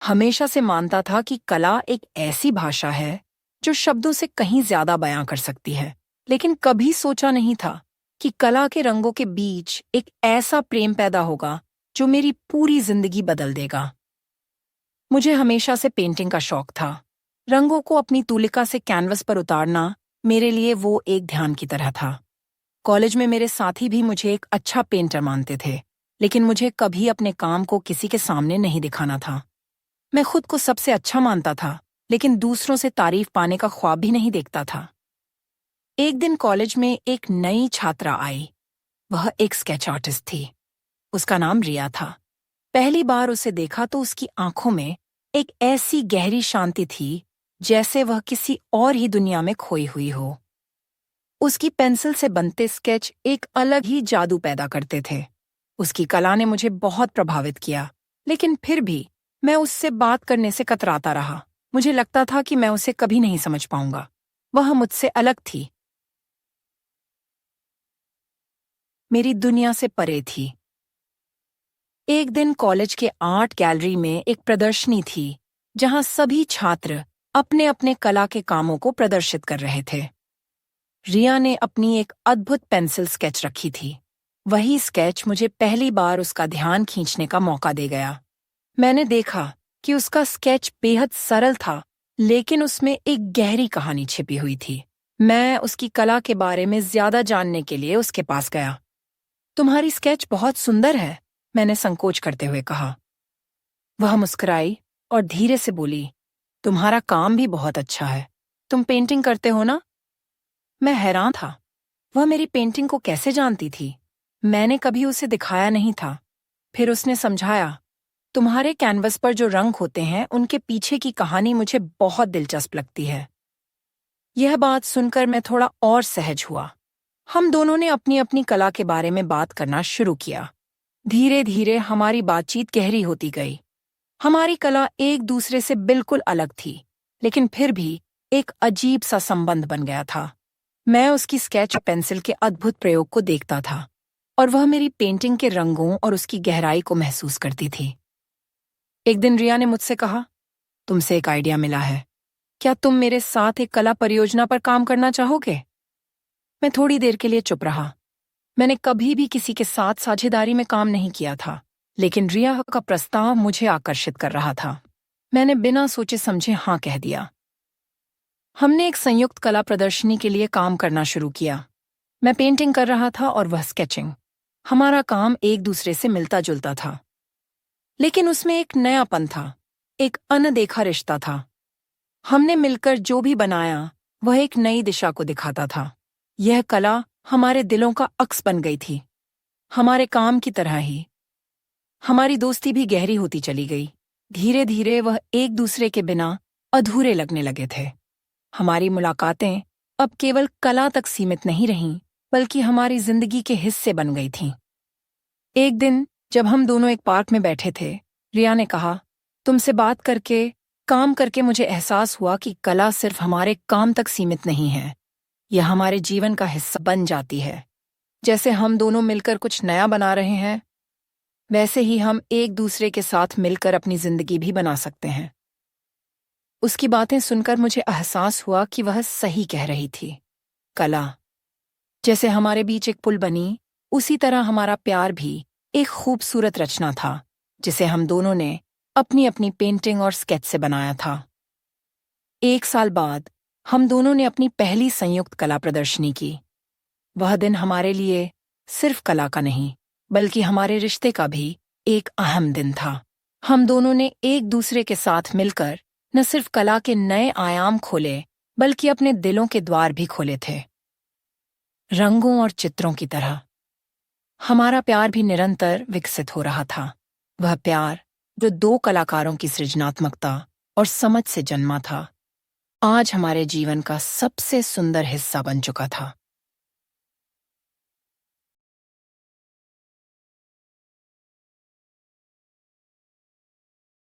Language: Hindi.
हमेशा से मानता था कि कला एक ऐसी भाषा है जो शब्दों से कहीं ज्यादा बयां कर सकती है, लेकिन कभी सोचा नहीं था कि कला के रंगों के बीच एक ऐसा प्रेम पैदा होगा जो मेरी पूरी जिंदगी बदल देगा। मुझे हमेशा से पेंटिंग का शौक था। रंगों को अपनी तूलिका से कैनवस पर उतारना मेरे लिए वो एक ध्यान की तरह था। कॉलेज में मेरे साथी भी मुझे एक अच्छा पेंटर मानते थे, लेकिन मुझे कभी अपने काम को किसी के सामने नहीं दिखाना था। मैं खुद को सबसे अच्छा मानता था, लेकिन दूसरों से तारीफ पाने का ख्वाब भी नहीं देखता था। एक दिन कॉलेज में एक नई छात्रा आई। वह एक स्केच आर्टिस्ट थी। उसका नाम रिया था। पहली बार उसे देखा तो उसकी आंखों में एक ऐसी गहरी शांति थी जैसे वह किसी और ही दुनिया में खोई हुई हो। उसकी पेंसिल से बनते स्केच एक अलग ही जादू पैदा करते थे। उसकी कला ने मुझे बहुत प्रभावित किया, लेकिन फिर भी मैं उससे बात करने से कतराता रहा। मुझे लगता था कि मैं उसे कभी नहीं समझ पाऊंगा। वह मुझसे अलग थी, मेरी दुनिया से परे थी। एक दिन कॉलेज के आर्ट गैलरी में एक प्रदर्शनी थी जहां सभी छात्र अपने अपने कला के कामों को प्रदर्शित कर रहे थे। रिया ने अपनी एक अद्भुत पेंसिल स्केच रखी थी। वही स्केच मुझे पहली बार उसका ध्यान खींचने का मौका दे गया। मैंने देखा कि उसका स्केच बेहद सरल था, लेकिन उसमें एक गहरी कहानी छिपी हुई थी। मैं उसकी कला के बारे में ज्यादा जानने के लिए उसके पास गया। तुम्हारी स्केच बहुत सुंदर है, मैंने संकोच करते हुए कहा। वह मुस्कुराई और धीरे से बोली, तुम्हारा काम भी बहुत अच्छा है। तुम पेंटिंग करते हो ना? मैं हैरान था। वह मेरी पेंटिंग को कैसे जानती थी? मैंने कभी उसे दिखाया नहीं था। फिर उसने समझाया, तुम्हारे कैनवस पर जो रंग होते हैं उनके पीछे की कहानी मुझे बहुत दिलचस्प लगती है। यह बात सुनकर मैं थोड़ा और सहज हुआ। हम दोनों ने अपनी अपनी कला के बारे में बात करना शुरू किया। धीरे धीरे हमारी बातचीत गहरी होती गई। हमारी कला एक दूसरे से बिल्कुल अलग थी, लेकिन फिर भी एक अजीब सा संबंध बन गया था। मैं उसकी स्केच पेंसिल के अद्भुत प्रयोग को देखता था और वह मेरी पेंटिंग के रंगों और उसकी गहराई को महसूस करती थी। एक दिन रिया ने मुझसे कहा, तुमसे एक आइडिया मिला है। क्या तुम मेरे साथ एक कला परियोजना पर काम करना चाहोगे? मैं थोड़ी देर के लिए चुप रहा। मैंने कभी भी किसी के साथ साझेदारी में काम नहीं किया था, लेकिन रिया का प्रस्ताव मुझे आकर्षित कर रहा था। मैंने बिना सोचे समझे हाँ कह दिया। हमने एक संयुक्त कला प्रदर्शनी के लिए काम करना शुरू किया। मैं पेंटिंग कर रहा था और वह स्केचिंग। हमारा काम एक दूसरे से मिलता जुलता था, लेकिन उसमें एक नयापन था, एक अनदेखा रिश्ता था। हमने मिलकर जो भी बनाया वह एक नई दिशा को दिखाता था। यह कला हमारे दिलों का अक्स बन गई थी, हमारे काम की तरह ही। हमारी दोस्ती भी गहरी होती चली गई। धीरे धीरे वह एक दूसरे के बिना अधूरे लगने लगे थे। हमारी मुलाकातें अब केवल कला तक सीमित नहीं रहीं, बल्कि हमारी जिंदगी के हिस्से बन गई थीं। एक दिन जब हम दोनों एक पार्क में बैठे थे, रिया ने कहा, तुमसे बात करके, काम करके मुझे एहसास हुआ कि कला सिर्फ हमारे काम तक सीमित नहीं है, यह हमारे जीवन का हिस्सा बन जाती है। जैसे हम दोनों मिलकर कुछ नया बना रहे हैं, वैसे ही हम एक दूसरे के साथ मिलकर अपनी जिंदगी भी बना सकते हैं। उसकी बातें सुनकर मुझे एहसास हुआ कि वह सही कह रही थी। कला जैसे हमारे बीच एक पुल बनी, उसी तरह हमारा प्यार भी एक खूबसूरत रचना था जिसे हम दोनों ने अपनी अपनी पेंटिंग और स्केच से बनाया था। 1 साल बाद हम दोनों ने अपनी पहली संयुक्त कला प्रदर्शनी की। वह दिन हमारे लिए सिर्फ कला का नहीं, बल्कि हमारे रिश्ते का भी एक अहम दिन था। हम दोनों ने एक दूसरे के साथ मिलकर न सिर्फ कला के नए आयाम खोले, बल्कि अपने दिलों के द्वार भी खोले थे। रंगों और चित्रों की तरह हमारा प्यार भी निरंतर विकसित हो रहा था। वह प्यार जो 2 कलाकारों की सृजनात्मकता और समझ से जन्मा था, आज हमारे जीवन का सबसे सुंदर हिस्सा बन चुका था।